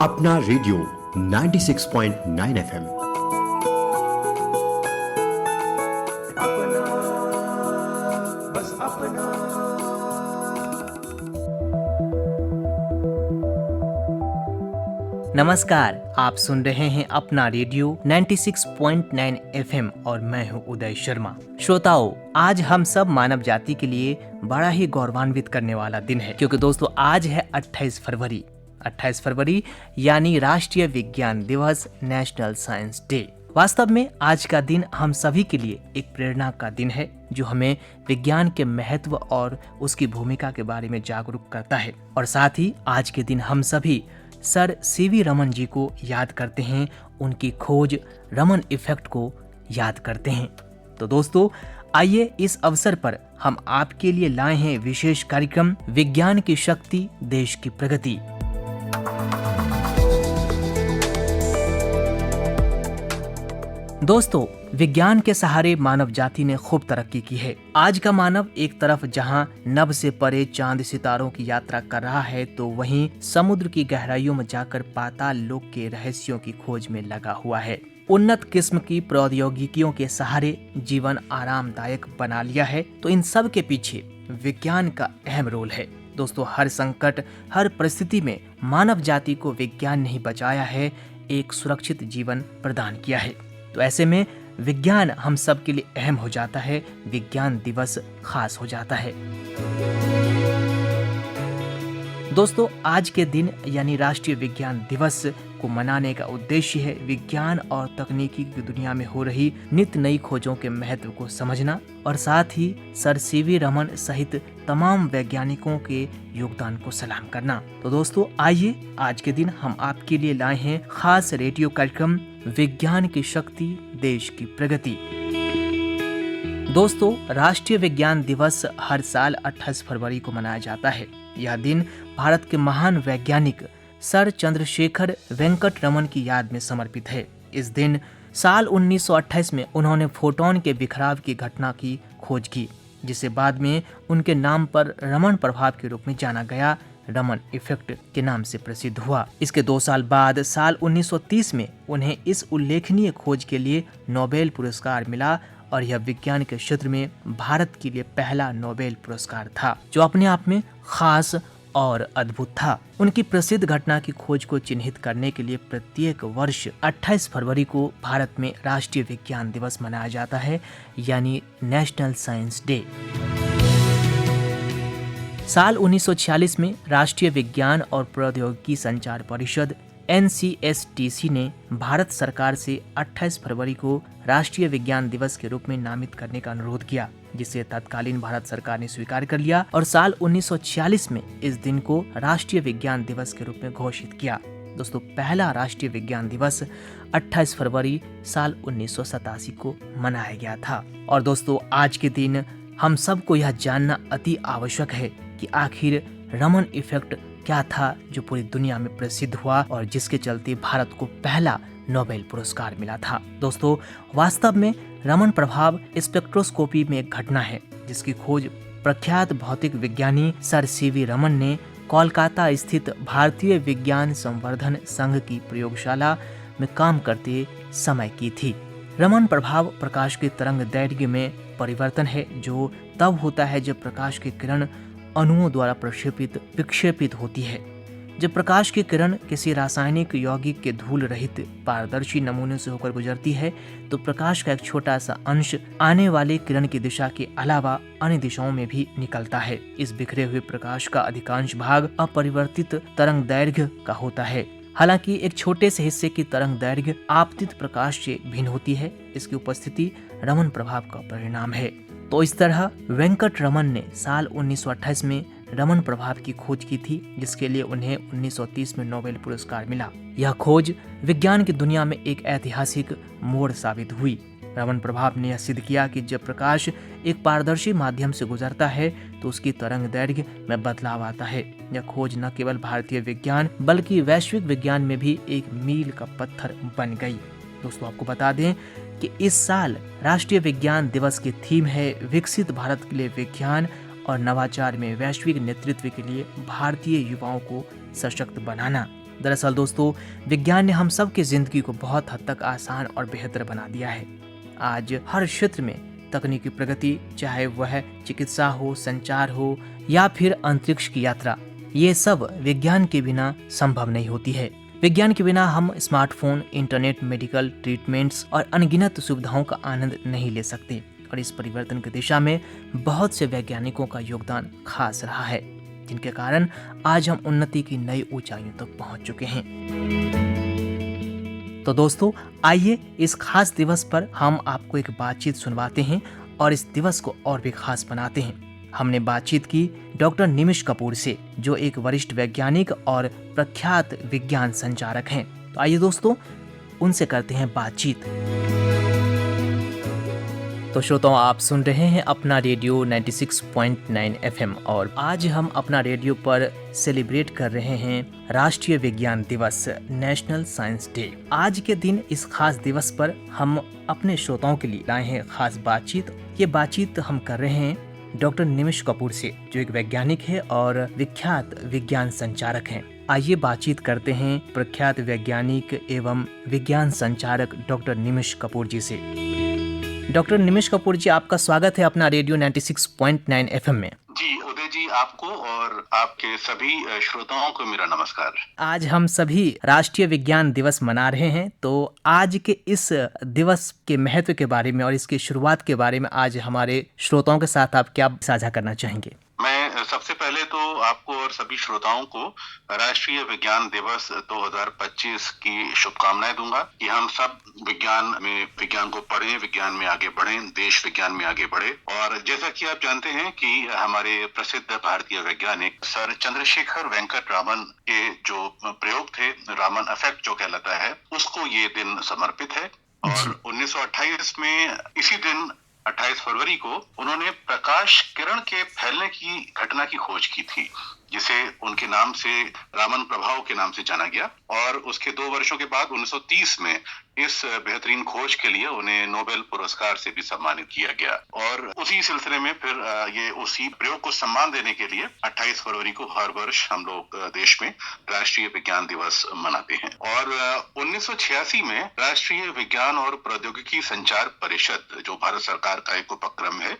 अपना radio 96.9 FM. अपना, बस अपना। नमस्कार, आप सुन रहे हैं अपना रेडियो 96.9 एफएम और मैं हूं उदय शर्मा। श्रोताओं, आज हम सब मानव जाति के लिए बड़ा ही गौरवान्वित करने वाला दिन है, क्योंकि दोस्तों आज है 28 फरवरी। 28 फरवरी यानी राष्ट्रीय विज्ञान दिवस, नेशनल साइंस डे। वास्तव में आज का दिन हम सभी के लिए एक प्रेरणा का दिन है, जो हमें विज्ञान के महत्व और उसकी भूमिका के बारे में जागरूक करता है। और साथ ही आज के दिन हम सभी सर सीवी रमन जी को याद करते हैं, उनकी खोज रमन इफेक्ट को याद करते हैं। तो दोस्तों, आइए इस अवसर पर हम आपके लिए लाए हैं विशेष कार्यक्रम विज्ञान की शक्ति, देश की प्रगति। दोस्तों, विज्ञान के सहारे मानव जाति ने खूब तरक्की की है। आज का मानव एक तरफ जहां नभ से परे चांद सितारों की यात्रा कर रहा है, तो वहीं समुद्र की गहराइयों में जाकर पाताल लोक के रहस्यों की खोज में लगा हुआ है। उन्नत किस्म की प्रौद्योगिकियों के सहारे जीवन आरामदायक बना लिया है, तो इन सब के पीछे विज्ञान का अहम रोल है। दोस्तों, हर संकट, हर परिस्थिति में मानव जाति को विज्ञान ने ही बचाया है, एक सुरक्षित जीवन प्रदान किया है। तो ऐसे में विज्ञान हम सब के लिए अहम हो जाता है, विज्ञान दिवस खास हो जाता है। दोस्तों, आज के दिन यानी राष्ट्रीय विज्ञान दिवस को मनाने का उद्देश्य है विज्ञान और तकनीकी की दुनिया में हो रही नित्य नई खोजों के महत्व को समझना और साथ ही सर सीवी रमन सहित तमाम वैज्ञानिकों के योगदान को सलाम करना। तो दोस्तों, आइए आज के दिन हम आपके लिए लाए हैं खास रेडियो कार्यक्रम विज्ञान की शक्ति, देश की प्रगति। दोस्तों, राष्ट्रीय विज्ञान दिवस हर साल 28 फरवरी को मनाया जाता है। यह दिन भारत के महान वैज्ञानिक सर चंद्रशेखर वेंकट रमन की याद में समर्पित है। इस दिन साल 1928 में उन्होंने फोटोन के बिखराव की घटना की खोज की, जिसे बाद में उनके नाम पर रमन प्रभाव के रूप में जाना गया, रमन इफेक्ट के नाम से प्रसिद्ध हुआ। इसके 2 साल बाद साल 1930 में उन्हें इस उल्लेखनीय खोज के लिए नोबेल पुरस्कार मिला और यह विज्ञान के क्षेत्र में भारत के लिए पहला नोबेल पुरस्कार था, जो अपने आप में खास और अद्भुत था। उनकी प्रसिद्ध घटना की खोज को चिन्हित करने के लिए प्रत्येक वर्ष 28 फरवरी को भारत में राष्ट्रीय विज्ञान दिवस मनाया जाता है, यानी नेशनल साइंस डे। साल 1946 में राष्ट्रीय विज्ञान और प्रौद्योगिकी संचार परिषद NCSTC ने भारत सरकार से 28 फरवरी को राष्ट्रीय विज्ञान दिवस के रूप में नामित करने का अनुरोध किया, जिसे तत्कालीन भारत सरकार ने स्वीकार कर लिया और साल 1946 में इस दिन को राष्ट्रीय विज्ञान दिवस के रूप में घोषित किया। दोस्तों, पहला राष्ट्रीय विज्ञान दिवस 28 फरवरी साल 1987 को मनाया गया था। और दोस्तों, आज के दिन हम सबको यह जानना अति आवश्यक है कि आखिर रमन इफेक्ट क्या था, जो पूरी दुनिया में प्रसिद्ध हुआ और जिसके चलते भारत को पहला नोबेल पुरस्कार मिला था। दोस्तों, वास्तव में रमन प्रभाव स्पेक्ट्रोस्कोपी में एक घटना है, जिसकी खोज प्रख्यात भौतिक विज्ञानी सर सीवी रमन ने कोलकाता स्थित भारतीय विज्ञान संवर्धन संघ की प्रयोगशाला में काम करते समय की थी। रमन प्रभाव प्रकाश के तरंग दैर्घ्य में परिवर्तन है, जो तब होता है जब प्रकाश की किरण अणुओं द्वारा विक्षेपित होती है। जब प्रकाश की किरण किसी रासायनिक यौगिक के धूल रहित पारदर्शी नमूने से होकर गुजरती है, तो प्रकाश का एक छोटा सा अंश आने वाले किरण की दिशा के अलावा अन्य दिशाओं में भी निकलता है। इस बिखरे हुए प्रकाश का अधिकांश भाग अपरिवर्तित तरंग दैर्घ्य का होता है। हालांकि एक छोटे से हिस्से की तरंग दैर्घ्य आपतित प्रकाश से भिन्न होती है। इसकी उपस्थिति रमन प्रभाव का परिणाम है। तो इस तरह वेंकट रमन ने साल 1928 में रमन प्रभाव की खोज की थी, जिसके लिए उन्हें 1930 में नोबेल पुरस्कार मिला। यह खोज विज्ञान की दुनिया में एक ऐतिहासिक मोड़ साबित हुई। रमन प्रभाव ने यह सिद्ध किया कि जब प्रकाश एक पारदर्शी माध्यम से गुजरता है, तो उसकी तरंग दैर्घ्य में बदलाव आता है। यह खोज न केवल भारतीय विज्ञान बल्कि वैश्विक विज्ञान में भी एक मील का पत्थर बन गई। दोस्तों, आपको बता दें कि इस साल राष्ट्रीय विज्ञान दिवस की थीम है विकसित भारत के लिए विज्ञान और नवाचार में वैश्विक नेतृत्व के लिए भारतीय युवाओं को सशक्त बनाना। दरअसल दोस्तों, विज्ञान ने हम सब की जिंदगी को बहुत हद तक आसान और बेहतर बना दिया है। आज हर क्षेत्र में तकनीकी प्रगति, चाहे वह चिकित्सा हो, संचार हो या फिर अंतरिक्ष की यात्रा, ये सब विज्ञान के बिना संभव नहीं होती है। विज्ञान के बिना हम स्मार्टफोन, इंटरनेट, मेडिकल ट्रीटमेंट्स और अनगिनत सुविधाओं का आनंद नहीं ले सकते। और इस परिवर्तन की दिशा में बहुत से वैज्ञानिकों का योगदान खास रहा है, जिनके कारण आज हम उन्नति की नई ऊंचाइयों तक पहुंच चुके हैं। तो दोस्तों, आइए इस खास दिवस पर हम आपको एक बातचीत सुनवाते हैं और इस दिवस को और भी खास बनाते हैं। हमने बातचीत की डॉक्टर निमिष कपूर से, जो एक वरिष्ठ वैज्ञानिक और प्रख्यात विज्ञान संचारक हैं। तो आइए दोस्तों, उनसे करते हैं बातचीत। तो श्रोताओ, आप सुन रहे हैं अपना रेडियो 96.9 FM और आज हम अपना रेडियो पर सेलिब्रेट कर रहे हैं राष्ट्रीय विज्ञान दिवस, नेशनल साइंस डे। आज के दिन इस खास दिवस पर हम अपने श्रोताओं के लिए लाए हैं खास बातचीत। ये बातचीत हम कर रहे हैं डॉक्टर निमिष कपूर से, जो एक वैज्ञानिक है और विख्यात विज्ञान संचारक हैं। आइए बातचीत करते हैं प्रख्यात वैज्ञानिक एवं विज्ञान संचारक डॉक्टर निमिष कपूर जी से। डॉक्टर निमिष कपूर जी, आपका स्वागत है अपना रेडियो 96.9 FM में। जी उदय जी, आपको और आपके सभी श्रोताओं को मेरा नमस्कार। आज हम सभी राष्ट्रीय विज्ञान दिवस मना रहे हैं, तो आज के इस दिवस के महत्व के बारे में और इसकी शुरुआत के बारे में आज हमारे श्रोताओं के साथ आप क्या साझा करना चाहेंगे? मैं सबसे पहले तो आपको और सभी श्रोताओं को राष्ट्रीय विज्ञान दिवस 2025 की शुभकामनाएं दूंगा कि हम सब विज्ञान को पढ़ें, विज्ञान में आगे बढ़ें, देश विज्ञान में आगे बढ़े। और जैसा कि आप जानते हैं कि हमारे प्रसिद्ध भारतीय वैज्ञानिक सर चंद्रशेखर वेंकट रामन के जो प्रयोग थे, रामन इफेक्ट जो कहलाता है, उसको ये दिन समर्पित है। और 1928 में इसी दिन 28 फरवरी को उन्होंने प्रकाश किरण के फैलने की घटना की खोज की थी, जिसे उनके नाम से, रामन प्रभाव के नाम से जाना गया। और उसके 2 वर्षों के बाद 1930 में इस बेहतरीन खोज के लिए उन्हें नोबेल पुरस्कार से भी सम्मानित किया गया। और उसी सिलसिले में फिर ये उसी प्रयोग को सम्मान देने के लिए 28 फरवरी को हर वर्ष हम लोग देश में राष्ट्रीय विज्ञान दिवस मनाते हैं। और 1986 में राष्ट्रीय विज्ञान और प्रौद्योगिकी संचार परिषद, जो भारत सरकार का एक उपक्रम है,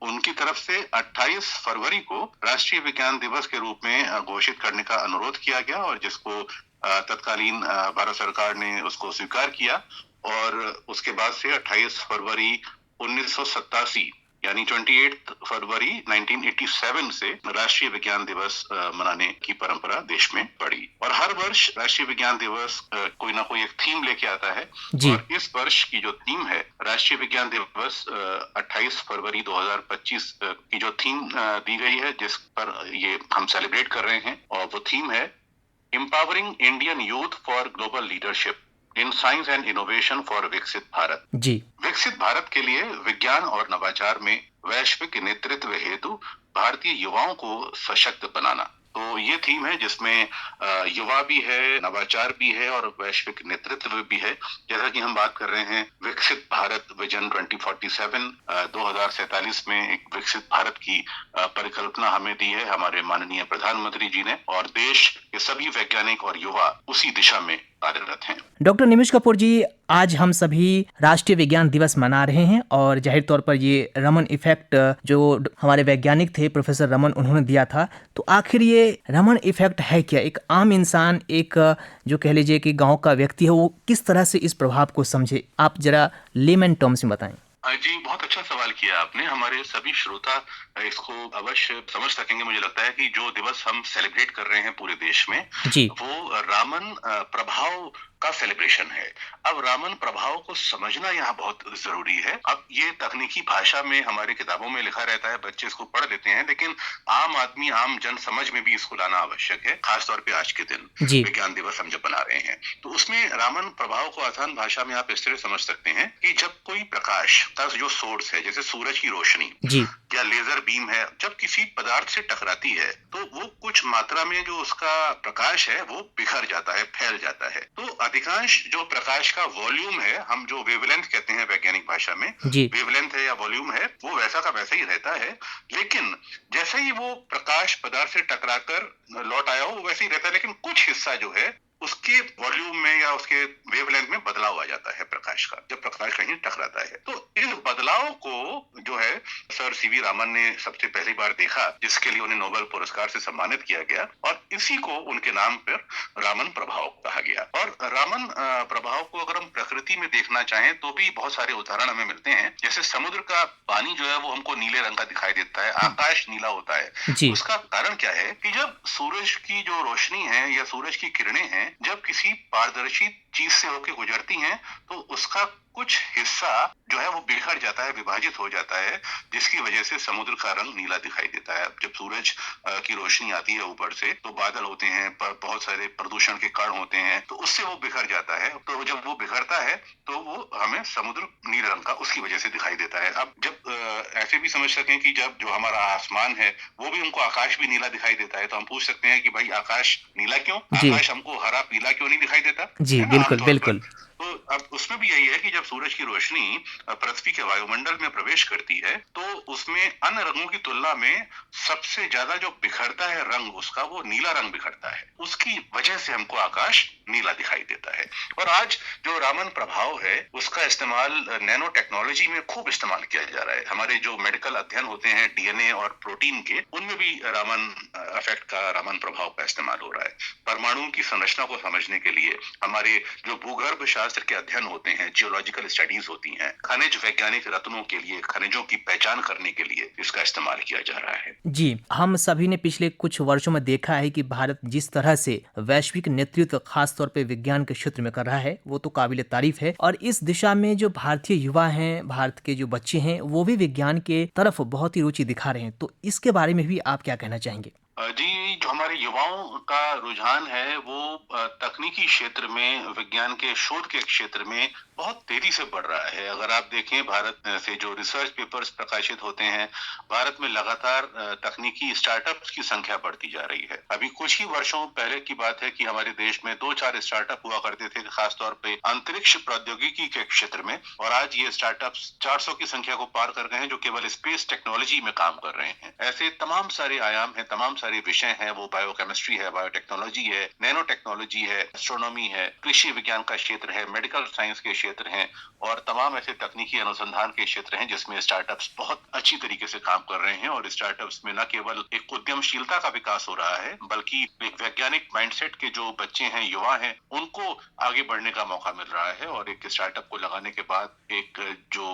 उनकी तरफ से 28 फरवरी को राष्ट्रीय विज्ञान दिवस के रूप में घोषित करने का अनुरोध किया गया और जिसको तत्कालीन भारत सरकार ने उसको स्वीकार किया। और उसके बाद से 28 फरवरी 1987 यानी 28 फरवरी 1987 से राष्ट्रीय विज्ञान दिवस मनाने की परंपरा देश में पड़ी। और हर वर्ष राष्ट्रीय विज्ञान दिवस कोई ना कोई एक थीम लेके आता है जी। और इस वर्ष की जो थीम है राष्ट्रीय विज्ञान दिवस 28 फरवरी 2025 की जो थीम दी गई है, जिस पर ये हम सेलिब्रेट कर रहे हैं, और वो थीम है empowering Indian youth for global leadership in science and innovation for विकसित भारत। जी, विकसित भारत के लिए विज्ञान और नवाचार में वैश्विक नेतृत्व हेतु भारतीय युवाओं को सशक्त बनाना। तो ये थीम है जिसमें युवा भी है, नवाचार भी है और वैश्विक नेतृत्व भी है। जैसा कि हम बात कर रहे हैं विकसित भारत विजन 2047, 2047 में एक विकसित भारत की परिकल्पना हमें दी है हमारे माननीय प्रधानमंत्री जी ने, और देश के सभी वैज्ञानिक और युवा उसी दिशा में कार्यरत हैं। डॉक्टर निमिष कपूर जी, आज हम सभी राष्ट्रीय विज्ञान दिवस मना रहे हैं और जाहिर तौर पर ये रमन इफेक्ट जो हमारे वैज्ञानिक थे प्रोफेसर रमन, उन्होंने दिया था। तो आखिर ये रमन इफेक्ट है क्या? एक आम इंसान, एक जो कह लीजिए कि गांव का व्यक्ति है, वो किस तरह से इस प्रभाव को समझे? आप जरा लेमन टर्म्स में बताएं। जी, बहुत अच्छा सवाल किया आपने। हमारे सभी श्रोता इसको अवश्य समझ सकेंगे। मुझे लगता है कि जो दिवस हम सेलिब्रेट कर रहे हैं पूरे देश में जी, वो रामन प्रभाव का सेलिब्रेशन है। अब रामन प्रभाव को समझना यहाँ बहुत जरूरी है। अब ये तकनीकी भाषा में हमारी किताबों में लिखा रहता है, बच्चे इसको पढ़ लेते हैं, लेकिन आम आदमी, आम जन समझ में भी इसको लाना आवश्यक है, खासतौर पे आज के दिन विज्ञान दिवस हम जब बना रहे हैं। तो उसमें रामन प्रभाव को आसान भाषा में आप इस तरह समझ सकते हैं कि जब कोई प्रकाश का जो सोर्स है, जैसे सूरज की रोशनी या लेजर बीम है, जब किसी पदार्थ से टकराती है तो वो कुछ कुछ मात्रा में जो उसका प्रकाश है वो बिखर जाता है, फैल जाता है। तो अधिकांश जो प्रकाश का वॉल्यूम है, हम जो वेवलेंथ कहते हैं वैज्ञानिक भाषा में, जी वेवलेंथ है या वॉल्यूम है, वो वैसा का वैसा ही रहता है। लेकिन जैसे ही वो प्रकाश पदार्थ से टकराकर लौट आया हो वो वैसे ही रहता है, लेकिन कुछ हिस्सा जो है उसके वॉल्यूम में या उसके वेवलेंथ में बदलाव आ जाता है प्रकाश का, जब प्रकाश कहीं टकराता है। तो इस बदलाव को जो है सर सीवी रामन ने सबसे पहली बार देखा, जिसके लिए उन्हें नोबेल पुरस्कार से सम्मानित किया गया, और इसी को उनके नाम पर रामन प्रभाव कहा गया। और रामन प्रभाव को अगर हम प्रकृति में देखना चाहें तो भी बहुत सारे उदाहरण हमें मिलते हैं। जैसे समुद्र का पानी जो है वो हमको नीले रंग का दिखाई देता है, आकाश नीला होता है। जी उसका कारण क्या है कि जब सूरज की जो रोशनी है या सूरज की किरणें हैं, जब किसी पारदर्शी चीज से होकर गुजरती हैं तो उसका कुछ हिस्सा जो है वो बिखर जाता है, विभाजित हो जाता है, जिसकी वजह से समुद्र का रंग नीला दिखाई देता है। जब सूरज की रोशनी आती है ऊपर से तो बादल होते हैं, पर बहुत सारे प्रदूषण के कण होते हैं, तो उससे वो बिखर जाता है। तो जब वो बिखरता है तो वो हमें समुद्र नीले रंग का उसकी वजह से दिखाई देता है। अब जब ऐसे भी समझ सकें कि जब जो हमारा आसमान है वो भी हमको आकाश भी नीला दिखाई देता है, तो हम पूछ सकते हैं कि भाई आकाश नीला क्यों, जी आकाश हमको हरा पीला क्यों नहीं दिखाई देता? जी है ना, बिल्कुल आमतौर पर। बिल्कुल तो अब उसमें भी यही है कि जब सूरज की रोशनी पृथ्वी के वायुमंडल में प्रवेश करती है तो उसमें अन्य रंगों की तुलना में सबसे ज्यादा जो बिखरता है रंग उसका, वो नीला रंग बिखरता है। उसकी वजह से हमको आकाश नीला दिखाई देता है। और आज जो रामन प्रभाव है उसका इस्तेमाल नैनो टेक्नोलॉजी में खूब इस्तेमाल किया जा रहा है। हमारे जो मेडिकल अध्ययन होते हैं डीएनए और प्रोटीन के, उनमें भी रामन इफेक्ट का, रामन प्रभाव का इस्तेमाल हो रहा है। परमाणुओं की संरचना को समझने के लिए हमारे जो भूगर्भ शास्त्र के अध्ययन होते हैं, जियोलॉजिकल स्टडीज होती हैं, खनिज वैज्ञानिक रत्नों के लिए, खनिजों की पहचान करने के लिए इसका इस्तेमाल किया जा रहा है। जी हम सभी ने पिछले कुछ वर्षों में देखा है कि भारत जिस तरह से वैश्विक नेतृत्व खास तौर पे विज्ञान के क्षेत्र में कर रहा है वो तो काबिल तारीफ है। और इस दिशा में जो भारतीय युवा हैं, भारत के जो बच्चे हैं, वो भी विज्ञान के तरफ बहुत ही रुचि दिखा रहे हैं। तो इसके बारे में भी आप क्या कहना चाहेंगे? जी, जो हमारे युवाओं का रुझान है वो तकनीकी क्षेत्र में, विज्ञान के शोध के क्षेत्र में बहुत तेजी से बढ़ रहा है। अगर आप देखें भारत से जो रिसर्च पेपर्स प्रकाशित होते हैं, भारत में लगातार तकनीकी स्टार्टअप्स की संख्या बढ़ती जा रही है। अभी कुछ ही वर्षों पहले की बात है कि हमारे देश में 2-4 स्टार्टअप हुआ करते थे, खासतौर पे अंतरिक्ष प्रौद्योगिकी के क्षेत्र में, और आज ये स्टार्टअप्स 400 की संख्या को पार कर गए हैं जो केवल स्पेस टेक्नोलॉजी में काम कर रहे हैं। ऐसे तमाम सारे आयाम हैं, तमाम सारे विषय हैं, वो बायोकेमिस्ट्री है, बायोटेक्नोलॉजी है, नैनो टेक्नोलॉजी है, एस्ट्रोनॉमी है, कृषि विज्ञान का क्षेत्र है, मेडिकल साइंस के क्षेत्र हैं, और तमाम ऐसे तकनीकी अनुसंधान के क्षेत्र हैं जिसमें स्टार्टअप्स बहुत अच्छी तरीके से काम कर रहे हैं। और स्टार्टअप्स में न केवल एक उद्यमशीलता का विकास हो रहा है, बल्कि एक वैज्ञानिक माइंडसेट के जो बच्चे हैं, युवा हैं, उनको आगे बढ़ने का मौका मिल रहा है। और एक स्टार्टअप को लगाने के बाद एक जो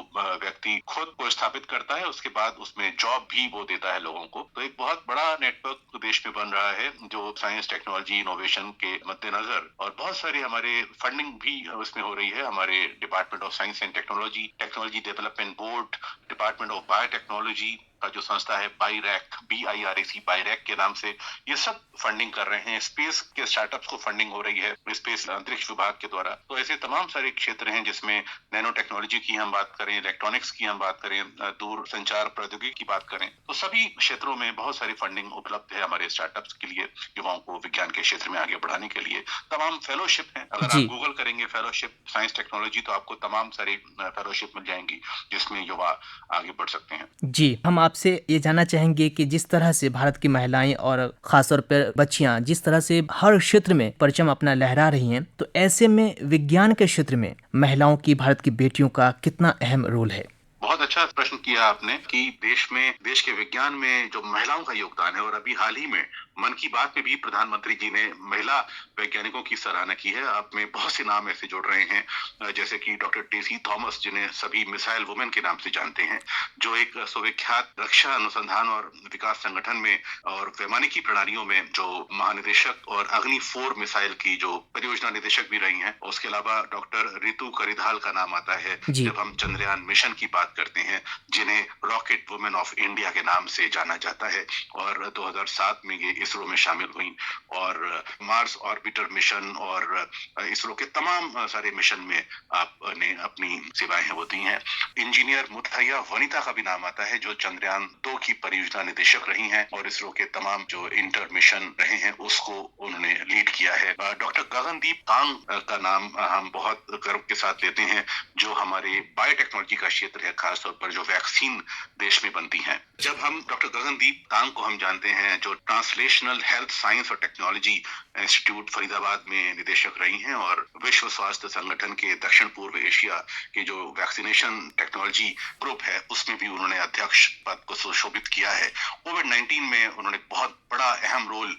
व्यक्ति खुद को स्थापित करता है, उसके बाद उसमें जॉब भी वो देता है लोगों को। तो एक बहुत बड़ा नेटवर्क देश में बन रहा है जो साइंस, टेक्नोलॉजी, इनोवेशन के मद्देनजर, और बहुत सारी हमारे फंडिंग भी उसमें हो रही है। हमारे department of science and technology, technology development board, department of biotechnology का जो संस्था है बाईरैक, BIRAC, बाईरैक के नाम से, ये सब फंडिंग कर रहे हैं। स्पेस के स्टार्टअप्स को फंडिंग हो रही है स्पेस अंतरिक्ष विभाग के द्वारा। तो ऐसे तमाम सारे क्षेत्र हैं जिसमें नैनो टेक्नोलॉजी की हम बात करें, इलेक्ट्रॉनिक्स की हम बात करें, दूर संचार प्रौद्योगिकी की बात करें, तो सभी क्षेत्रों में बहुत सारी फंडिंग उपलब्ध है हमारे स्टार्टअप्स के लिए। युवाओं को विज्ञान के क्षेत्र में आगे बढ़ाने के लिए तमाम फेलोशिप है। अगर आप गूगल करेंगे फेलोशिप साइंस टेक्नोलॉजी तो आपको तमाम सारी फेलोशिप मिल जाएंगी जिसमें युवा आगे बढ़ सकते हैं। जी हम आपसे ये जानना चाहेंगे कि जिस तरह से भारत की महिलाएं और खासतौर पर बच्चियां जिस तरह से हर क्षेत्र में परचम अपना लहरा रही हैं, तो ऐसे में विज्ञान के क्षेत्र में महिलाओं की, भारत की बेटियों का कितना अहम रोल है? बहुत अच्छा प्रश्न किया आपने कि देश के विज्ञान में जो महिलाओं का योगदान है, और अभी हाल ही में मन की बात में भी प्रधानमंत्री जी ने महिला वैज्ञानिकों की सराहना की है। आप में बहुत से नाम ऐसे जुड़ रहे हैं, जैसे कि डॉक्टर टेसी थॉमस, जिन्हें सभी मिसाइल वुमेन के नाम से जानते हैं, जो एक सुविख्यात रक्षा अनुसंधान और विकास संगठन में और वैमानिकी प्रणालियों में जो महानिदेशक और अग्नि 4 मिसाइल की जो परियोजना निदेशक भी रही हैं। उसके अलावा डॉक्टर रितु करिधाल का नाम आता है जब हम चंद्रयान मिशन की बात करते हैं, जिन्हें रॉकेट वुमेन ऑफ इंडिया के नाम से जाना जाता है। और 2007 में ये इसरो में शामिल हुई और मार्स ऑर्बिटर मिशन और इसरो के तमाम सारे मिशन में आपने अपनी सेवाएं वो दी हैं। इंजीनियर मुथैया वनिता का भी नाम आता है, जो चंद्रयान 2 की परियोजना निदेशक रही हैं और इसरो के तमाम जो इंटर मिशन रहे हैं उसको उन्होंने लीड किया है। डॉक्टर गगनदीप कांग का नाम हम बहुत गर्व के साथ लेते हैं, जो हमारे बायोटेक्नोलॉजी का क्षेत्र है, खासतौर पर जो वैक्सीन देश में बनती हैं। जब हम डॉक्टर गगनदीप कांग को हम जानते हैं, जो ट्रांसलेशनल हेल्थ साइंस और टेक्नोलॉजी इंस्टीट्यूट फरीदाबाद में निदेशक रही हैं और विश्व स्वास्थ्य संगठन के दक्षिण पूर्व एशिया के जो वैक्सीनेशन टेक्नोलॉजी ग्रुप है उसमें भी उन्होंने अध्यक्ष पद को सुशोभित किया है। कोविड-19 में उन्होंने बहुत बड़ा अहम रोल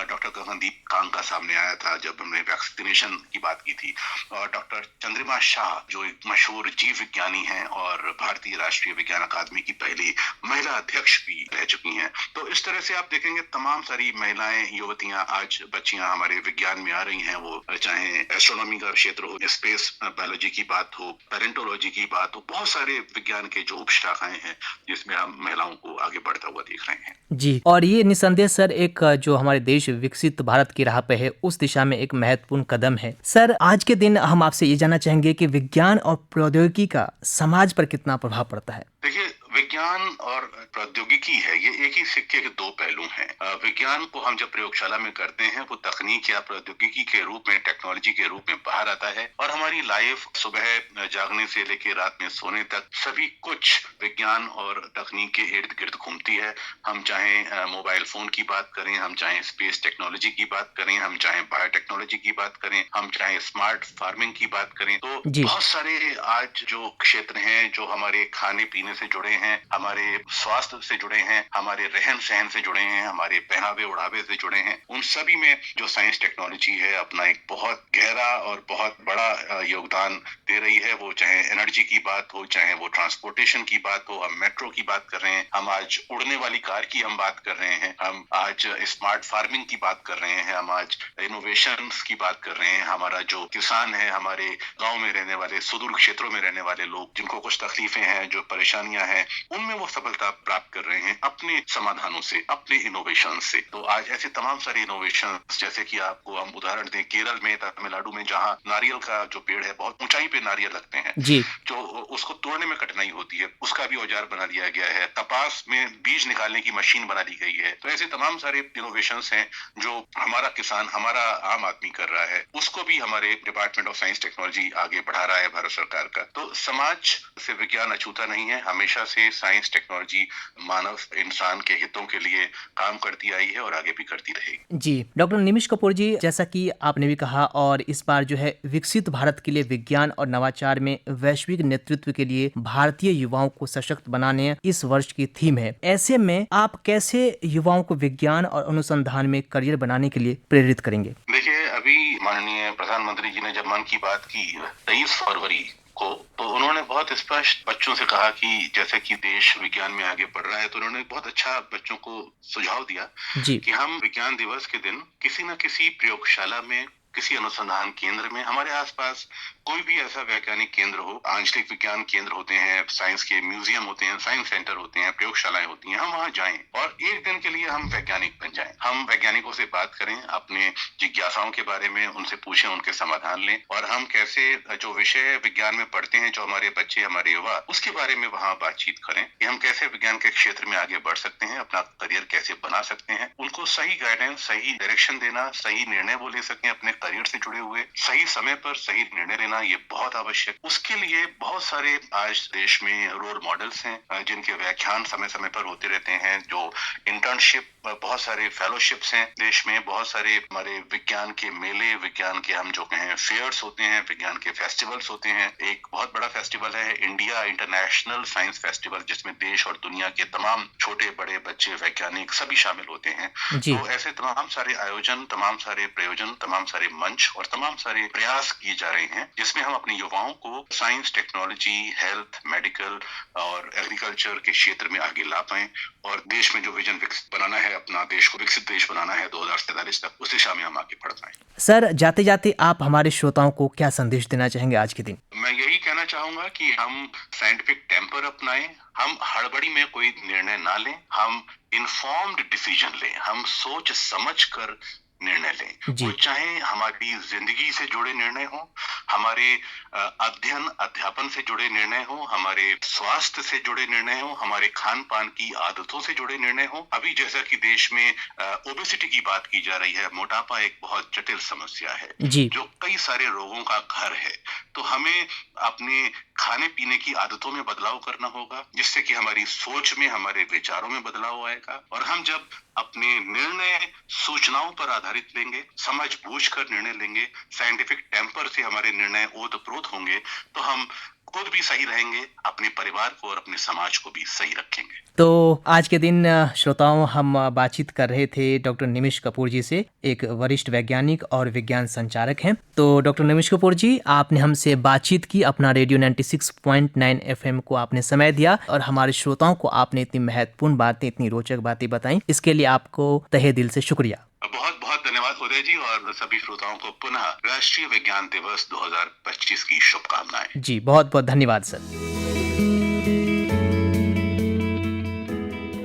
डॉक्टर गगनदीप कांग का सामने आया था जब हमने वैक्सीनेशन की बात की थी। और डॉक्टर चंद्रिमा शाह, जो एक मशहूर जीव विज्ञानी हैं और भारतीय राष्ट्रीय विज्ञान अकादमी की पहली महिला अध्यक्ष भी रह चुकी हैं। तो इस तरह से आप देखेंगे तमाम सारी महिलाएं, युवतियां, आज बच्चियां हमारे विज्ञान में आ रही हैं, वो चाहे एस्ट्रोनॉमी का क्षेत्र हो, स्पेस बायोलॉजी की बात हो, पैरेंटोलॉजी की बात हो, बहुत सारे विज्ञान के जो उपशाखाएं हैं जिसमें हम महिलाओं को आगे बढ़ता हुआ देख रहे हैं। जी, और ये निसंदेह सर एक जो हमारे देश विकसित भारत की राह पे है उस दिशा में एक महत्वपूर्ण कदम है। सर, आज के दिन हम आपसे ये जानना चाहेंगे कि विज्ञान और प्रौद्योगिकी का समाज पर कितना प्रभाव पड़ता है। देखिए, विज्ञान और प्रौद्योगिकी है, ये एक ही सिक्के के दो पहलू हैं। विज्ञान को हम जब प्रयोगशाला में करते हैं वो तकनीक या प्रौद्योगिकी के रूप में, टेक्नोलॉजी के रूप में बाहर आता है और हमारी लाइफ सुबह जागने से लेकर रात में सोने तक सभी कुछ विज्ञान और तकनीक के इर्द गिर्द घूमती है। हम चाहे मोबाइल फोन की बात करें, हम चाहे स्पेस टेक्नोलॉजी की बात करें, हम चाहे बायोटेक्नोलॉजी की बात करें, हम चाहे स्मार्ट फार्मिंग की बात करें, तो बहुत सारे आज जो क्षेत्र हैं जो हमारे खाने पीने से जुड़े हैं, हमारे स्वास्थ्य से जुड़े हैं, हमारे रहन सहन से जुड़े हैं, हमारे पहनावे ओढ़ावे से जुड़े हैं, उन सभी में जो साइंस टेक्नोलॉजी है अपना एक बहुत गहरा और बहुत बड़ा योगदान दे रही है। वो चाहे एनर्जी की बात हो, चाहे वो ट्रांसपोर्टेशन की बात हो, हम मेट्रो की बात कर रहे हैं, हम आज उड़ने वाली कार की हम बात कर रहे हैं, हम आज स्मार्ट फार्मिंग की बात कर रहे हैं, हम आज इनोवेशन की बात कर रहे हैं। हमारा जो किसान है, हमारे गाँव में रहने वाले, सुदूर क्षेत्रों में रहने वाले लोग, जिनको कुछ तकलीफें हैं, जो परेशानियां हैं, उनमें वो सफलता प्राप्त कर रहे हैं अपने समाधानों से, अपने इनोवेशन से। तो आज ऐसे तमाम सारे इनोवेशन, जैसे कि आपको हम उदाहरण दें, केरल में, तमिलनाडु में, जहां नारियल का जो पेड़ है, बहुत ऊंचाई पे नारियल लगते हैं जी, जो उसको तोड़ने में कठिनाई होती है, उसका भी औजार बना दिया गया है। कपास में बीज निकालने की मशीन बना दी गई है। तो ऐसे तमाम सारे इनोवेशन हैं जो हमारा किसान, हमारा आम आदमी कर रहा है, उसको भी हमारे डिपार्टमेंट ऑफ साइंस टेक्नोलॉजी आगे बढ़ा रहा है, भारत सरकार का। तो समाज से विज्ञान अछूता नहीं है, हमेशा से साइंस टेक्नोलॉजी मानव इंसान के हितों के लिए काम करती आई है और आगे भी करती रहेगी। जी, डॉक्टर निमिष कपूर जी, जैसा कि आपने भी कहा, और इस बार जो है विकसित भारत के लिए विज्ञान और नवाचार में वैश्विक नेतृत्व के लिए भारतीय युवाओं को सशक्त बनाने इस वर्ष की थीम है। ऐसे में आप कैसे युवाओं को विज्ञान और अनुसंधान में करियर बनाने के लिए प्रेरित करेंगे? देखिए, अभी माननीय प्रधानमंत्री जी ने जब मन की बात की 23 फरवरी को, तो उन्होंने बहुत स्पष्ट बच्चों से कहा कि जैसे कि देश विज्ञान में आगे बढ़ रहा है, तो उन्होंने बहुत अच्छा बच्चों को सुझाव दिया कि हम विज्ञान दिवस के दिन किसी न किसी प्रयोगशाला में, किसी अनुसंधान केंद्र में, हमारे आसपास कोई भी ऐसा वैज्ञानिक केंद्र हो, आंचलिक विज्ञान केंद्र होते हैं, साइंस के म्यूजियम होते हैं, साइंस सेंटर होते हैं, प्रयोगशालाएं होती हैं, हम वहां जाएं और एक दिन के लिए हम वैज्ञानिक बन जाएं। हम वैज्ञानिकों से बात करें, अपने जिज्ञासाओं के बारे में उनसे पूछें, उनके समाधान लें, और हम कैसे जो विषय विज्ञान में पढ़ते हैं, जो हमारे बच्चे, हमारे युवा, उसके बारे में वहां बातचीत करें कि हम कैसे विज्ञान के क्षेत्र में आगे बढ़ सकते हैं, अपना करियर कैसे बना सकते हैं। उनको सही गाइडेंस, सही डायरेक्शन देना, सही निर्णय वो ले सकें अपने करियर से जुड़े हुए, सही समय पर सही निर्णय लेना, ये बहुत आवश्यक। उसके लिए बहुत सारे आज देश में रोल मॉडल्स हैं जिनके व्याख्यान समय समय पर होते रहते हैं, जो इंटर्नशिप, बहुत सारे फेलोशिप्स हैं देश में, बहुत सारे हमारे विज्ञान के मेले, विज्ञान के हम जो कहें फेयर्स होते हैं, विज्ञान के फेस्टिवल्स होते हैं। एक बहुत बड़ा फेस्टिवल है इंडिया इंटरनेशनल साइंस फेस्टिवल, जिसमें देश और दुनिया के तमाम छोटे बड़े बच्चे, वैज्ञानिक सभी शामिल होते हैं। तो ऐसे तमाम सारे आयोजन, तमाम सारे प्रयोजन, तमाम सारे मंच और तमाम सारे प्रयास किए जा रहे हैं जिसमें हम अपने युवाओं को साइंस, टेक्नोलॉजी, हेल्थ, मेडिकल और एग्रीकल्चर के क्षेत्र में आगे ला पाएं और देश में जो विजन विकसित बनाना है, अपना देश को विकसित देश बनाना है 2047 तक, उस दिशा में हम आगे बढ़ पाएं। सर, जाते जाते आप हमारे श्रोताओं को क्या संदेश देना चाहेंगे आज के दिन? मैं यही कहना चाहूंगा कि हम साइंटिफिक टेम्पर अपनाएं, हम हड़बड़ी में कोई निर्णय ना लें, हम इन्फॉर्म्ड डिसीजन लें, हम सोच समझ कर निर्णय लें। वो चाहे हमारी जिंदगी से जुड़े निर्णय हो, हमारे अध्ययन अध्यापन से जुड़े निर्णय हो, हमारे स्वास्थ्य से जुड़े निर्णय हो, हमारे खान पान की आदतों से जुड़े निर्णय हो। अभी जैसा कि देश में ओबेसिटी की बात की जा रही है, मोटापा एक बहुत जटिल समस्या है जो कई सारे रोगों का घर है, तो हमें अपने खाने पीने की आदतों में बदलाव करना होगा जिससे कि हमारी सोच में, हमारे विचारों में बदलाव आएगा। और हम जब अपने निर्णय सूचनाओं पर आधारित लेंगे, समझ बूझ कर निर्णय लेंगे, साइंटिफिक टेम्पर से हमारे निर्णय ओतप्रोत होंगे, तो हम खुद भी सही रहेंगे, अपने परिवार को और अपने समाज को भी सही रखेंगे। तो आज के दिन श्रोताओं, हम बातचीत कर रहे थे डॉक्टर निमिष कपूर जी से, एक वरिष्ठ वैज्ञानिक और विज्ञान संचारक हैं। तो डॉक्टर निमिष कपूर जी, आपने हमसे बातचीत की, अपना रेडियो 96.9 FM को आपने समय दिया और हमारे श्रोताओं को आपने इतनी महत्वपूर्ण बातें, इतनी रोचक बातें बताई, इसके लिए आपको तहे दिल से शुक्रिया। बहुत बहुत धन्यवाद उदय जी, और सभी श्रोताओं को पुनः राष्ट्रीय विज्ञान दिवस 2025 की शुभकामनाएं। जी, बहुत बहुत धन्यवाद सर।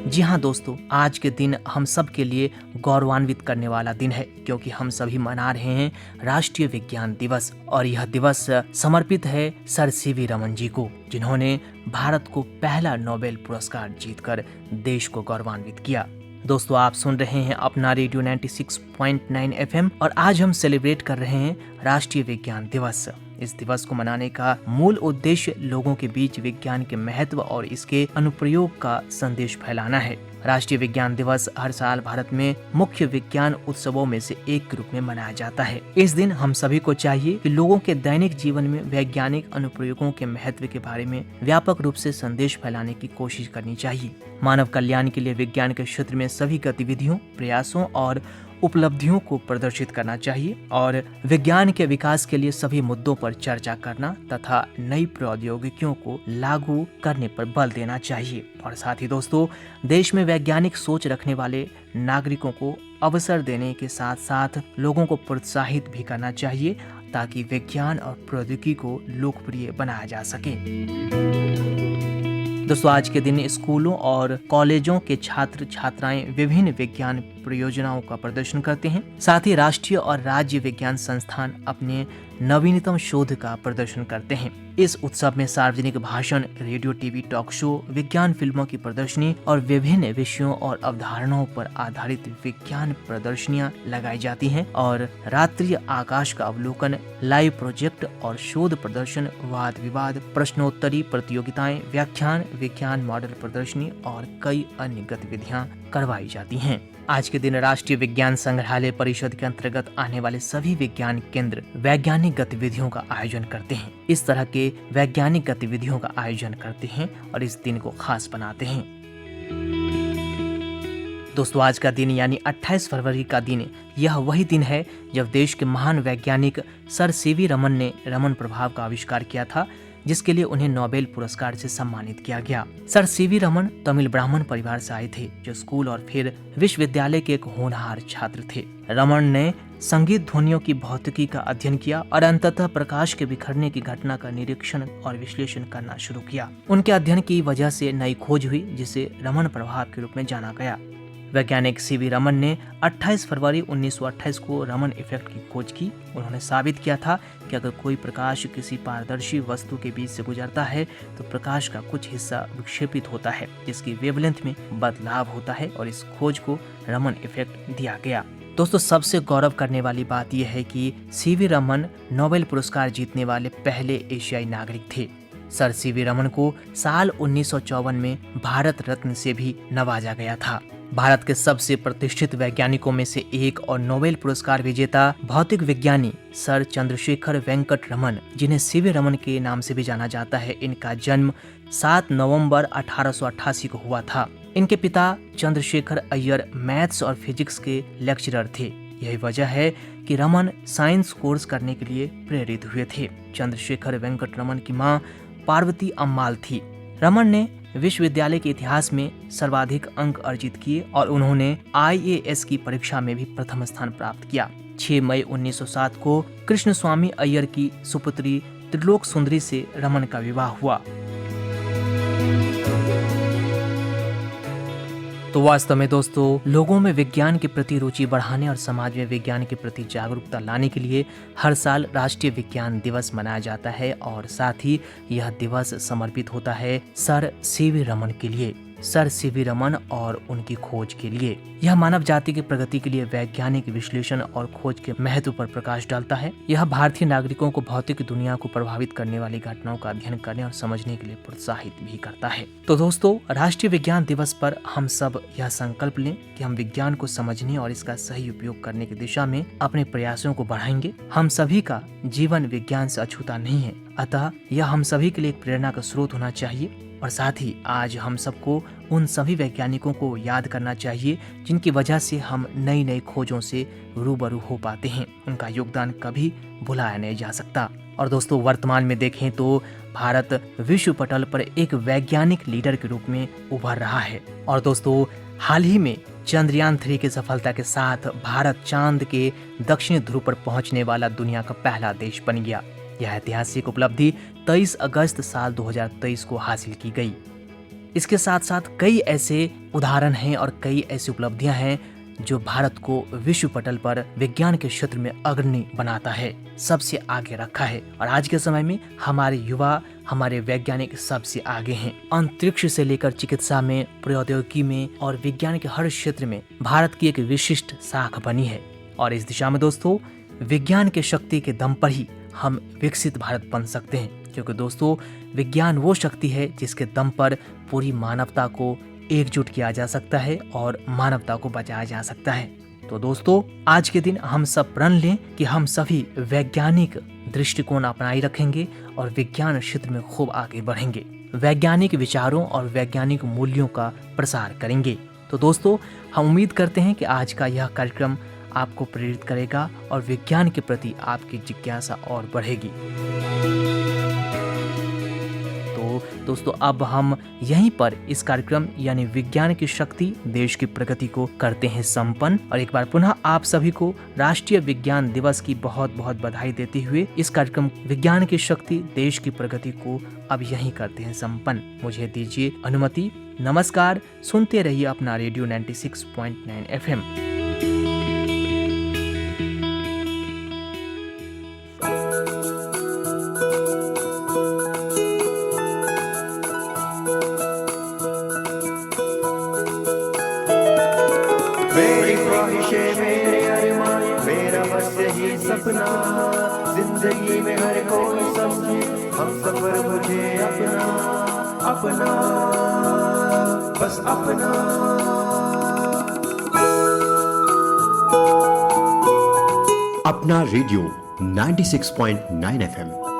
जी हाँ दोस्तों, आज के दिन हम सब के लिए गौरवान्वित करने वाला दिन है क्योंकि हम सभी मना रहे हैं राष्ट्रीय विज्ञान दिवस, और यह दिवस समर्पित है सर सीवी रमन जी को, जिन्होंने भारत को पहला नोबेल पुरस्कार जीतकर देश को गौरवान्वित किया। दोस्तों, आप सुन रहे हैं अपना रेडियो 96.9 FM और आज हम सेलिब्रेट कर रहे हैं राष्ट्रीय विज्ञान दिवस। इस दिवस को मनाने का मूल उद्देश्य लोगों के बीच विज्ञान के महत्व और इसके अनुप्रयोग का संदेश फैलाना है। राष्ट्रीय विज्ञान दिवस हर साल भारत में मुख्य विज्ञान उत्सवों में से एक के रूप में मनाया जाता है। इस दिन हम सभी को चाहिए कि लोगों के दैनिक जीवन में वैज्ञानिक अनुप्रयोगों के महत्व के बारे में व्यापक रूप से संदेश फैलाने की कोशिश करनी चाहिए। मानव कल्याण के लिए विज्ञान के क्षेत्र में सभी गतिविधियों, प्रयासों और उपलब्धियों को प्रदर्शित करना चाहिए और विज्ञान के विकास के लिए सभी मुद्दों पर चर्चा करना तथा नई प्रौद्योगिकियों को लागू करने पर बल देना चाहिए। और साथ ही दोस्तों, देश में वैज्ञानिक सोच रखने वाले नागरिकों को अवसर देने के साथ साथ लोगों को प्रोत्साहित भी करना चाहिए ताकि विज्ञान और प्रौद्योगिकी को लोकप्रिय बनाया जा सके। दोस्तों, आज के दिन स्कूलों और कॉलेजों के छात्र छात्राएं विभिन्न विज्ञान परियोजनाओं का प्रदर्शन करते हैं। साथ ही राष्ट्रीय और राज्य विज्ञान संस्थान अपने नवीनतम शोध का प्रदर्शन करते हैं। इस उत्सव में सार्वजनिक भाषण, रेडियो, टीवी टॉक शो, विज्ञान फिल्मों की प्रदर्शनी और विभिन्न विषयों और अवधारणाओं पर आधारित विज्ञान प्रदर्शनियां लगाई जाती हैं और रात्रि आकाश का अवलोकन, लाइव प्रोजेक्ट और शोध प्रदर्शन, वाद विवाद, प्रश्नोत्तरी प्रतियोगिताएं, व्याख्यान, विज्ञान मॉडल प्रदर्शनी और कई अन्य गतिविधियां करवाई जाती हैं। आज के दिन राष्ट्रीय विज्ञान संग्रहालय परिषद के अंतर्गत आने वाले सभी विज्ञान केंद्र वैज्ञानिक गतिविधियों का आयोजन करते हैं। इस तरह के वैज्ञानिक गतिविधियों का आयोजन करते हैं और इस दिन को खास बनाते हैं। दोस्तों, आज का दिन यानी 28 फरवरी का दिन, यह वही दिन है जब देश के महान वैज्ञानिक सर सीवी रमन ने रमन प्रभाव का आविष्कार किया था, जिसके लिए उन्हें नोबेल पुरस्कार से सम्मानित किया गया। सर सीवी रमन तमिल ब्राह्मण परिवार से आए थे, जो स्कूल और फिर विश्वविद्यालय के एक होनहार छात्र थे। रमन ने संगीत ध्वनियों की भौतिकी का अध्ययन किया और अंततः प्रकाश के बिखरने की घटना का निरीक्षण और विश्लेषण करना शुरू किया। उनके अध्ययन की वजह से नई खोज हुई, जिसे रमन प्रभाव के रूप में जाना गया। वैज्ञानिक सीवी रमन ने 28 फरवरी 1928 को रमन इफेक्ट की खोज की। उन्होंने साबित किया था कि अगर कोई प्रकाश किसी पारदर्शी वस्तु के बीच से गुजरता है तो प्रकाश का कुछ हिस्सा विक्षेपित होता है, जिसकी वेवलेंथ में बदलाव होता है, और इस खोज को रमन इफेक्ट दिया गया। दोस्तों, सबसे गौरव करने वाली बात यह है कि सीवी रमन नोबेल पुरस्कार जीतने वाले पहले एशियाई नागरिक थे। सर सीवी रमन को साल 1954 में भारत रत्न से भी नवाजा गया था। भारत के सबसे प्रतिष्ठित वैज्ञानिकों में से एक और नोबेल पुरस्कार विजेता भौतिक विज्ञानी सर चंद्रशेखर वेंकट रमन, जिन्हें सीवी रमन के नाम से भी जाना जाता है, इनका जन्म 7 नवंबर 1888 को हुआ था। इनके पिता चंद्रशेखर अय्यर मैथ्स और फिजिक्स के लेक्चरर थे। यही वजह है कि रमन साइंस कोर्स करने के लिए प्रेरित हुए थे। चंद्रशेखर वेंकट रमन की मां पार्वती अम्माल थी। रमन ने विश्वविद्यालय के इतिहास में सर्वाधिक अंक अर्जित किए और उन्होंने IAS की परीक्षा में भी प्रथम स्थान प्राप्त किया। 6 मई 1907 को कृष्णस्वामी अय्यर की सुपुत्री त्रिलोक सुंदरी से रमन का विवाह हुआ। तो वास्तव में दोस्तों, लोगों में विज्ञान के प्रति रुचि बढ़ाने और समाज में विज्ञान के प्रति जागरूकता लाने के लिए हर साल राष्ट्रीय विज्ञान दिवस मनाया जाता है और साथ ही यह दिवस समर्पित होता है सर सीवी रमन के लिए। सर सीवी रमन और उनकी खोज के लिए यह मानव जाति की प्रगति के लिए वैज्ञानिक विश्लेषण और खोज के महत्व पर प्रकाश डालता है। यह भारतीय नागरिकों को भौतिक दुनिया को प्रभावित करने वाली घटनाओं का अध्ययन करने और समझने के लिए प्रोत्साहित भी करता है। तो दोस्तों, राष्ट्रीय विज्ञान दिवस पर हम सब यह संकल्प लें कि हम विज्ञान को समझने और इसका सही उपयोग करने की दिशा में अपने प्रयासों को बढ़ाएंगे। हम सभी का जीवन विज्ञान से अछूता नहीं है, अतः यह हम सभी के लिए एक प्रेरणा का स्रोत होना चाहिए। और साथ ही आज हम सबको उन सभी वैज्ञानिकों को याद करना चाहिए जिनकी वजह से हम नई नई खोजों से रूबरू हो पाते हैं। उनका योगदान कभी भुलाया नहीं जा सकता। और दोस्तों, वर्तमान में देखें तो भारत विश्व पटल पर एक वैज्ञानिक लीडर के रूप में उभर रहा है। और दोस्तों, हाल ही में चंद्रयान 3 की सफलता के साथ भारत चांद के दक्षिणी ध्रुव पर पहुंचने वाला दुनिया का पहला देश बन गया। यह ऐतिहासिक उपलब्धि 23 अगस्त साल 2023 को हासिल की गई। इसके साथ साथ कई ऐसे उदाहरण हैं और कई ऐसी उपलब्धियां हैं जो भारत को विश्व पटल पर विज्ञान के क्षेत्र में अग्रणी बनाता है, सबसे आगे रखा है। और आज के समय में हमारे युवा, हमारे वैज्ञानिक सबसे आगे हैं। अंतरिक्ष से लेकर चिकित्सा में, प्रौद्योगिकी में और विज्ञान के हर क्षेत्र में भारत की एक विशिष्ट साख बनी है। और इस दिशा में दोस्तों, विज्ञान की शक्ति के दम पर ही हम विकसित भारत बन सकते हैं, क्योंकि दोस्तों, विज्ञान वो शक्ति है जिसके दम पर पूरी मानवता को एकजुट किया जा सकता है और मानवता को बचाया जा सकता है। तो दोस्तों, आज के दिन हम सब प्रण लें कि हम सभी वैज्ञानिक दृष्टिकोण अपनाए रखेंगे और विज्ञान क्षेत्र में खूब आगे बढ़ेंगे, वैज्ञानिक विचारों और वैज्ञानिक मूल्यों का प्रसार करेंगे। तो दोस्तों, हम उम्मीद करते हैं कि आज का यह कार्यक्रम आपको प्रेरित करेगा और विज्ञान के प्रति आपकी जिज्ञासा और बढ़ेगी। तो दोस्तों, अब हम यहीं पर इस कार्यक्रम यानी विज्ञान की शक्ति देश की प्रगति को करते हैं संपन्न। और एक बार पुनः आप सभी को राष्ट्रीय विज्ञान दिवस की बहुत बहुत बधाई देते हुए इस कार्यक्रम विज्ञान की शक्ति देश की प्रगति को अब यहीं करते हैं संपन्न। मुझे दीजिए अनुमति। नमस्कार। सुनते रहिए अपना रेडियो 96.9 FM। मेरी ख्वाहिशें, मेरे अरमान, मेरा बस यही सपना, जिंदगी में हर कोई समझे हम सफर मुझे अपना, अपना बस अपना। अपना रेडियो 96.9 FM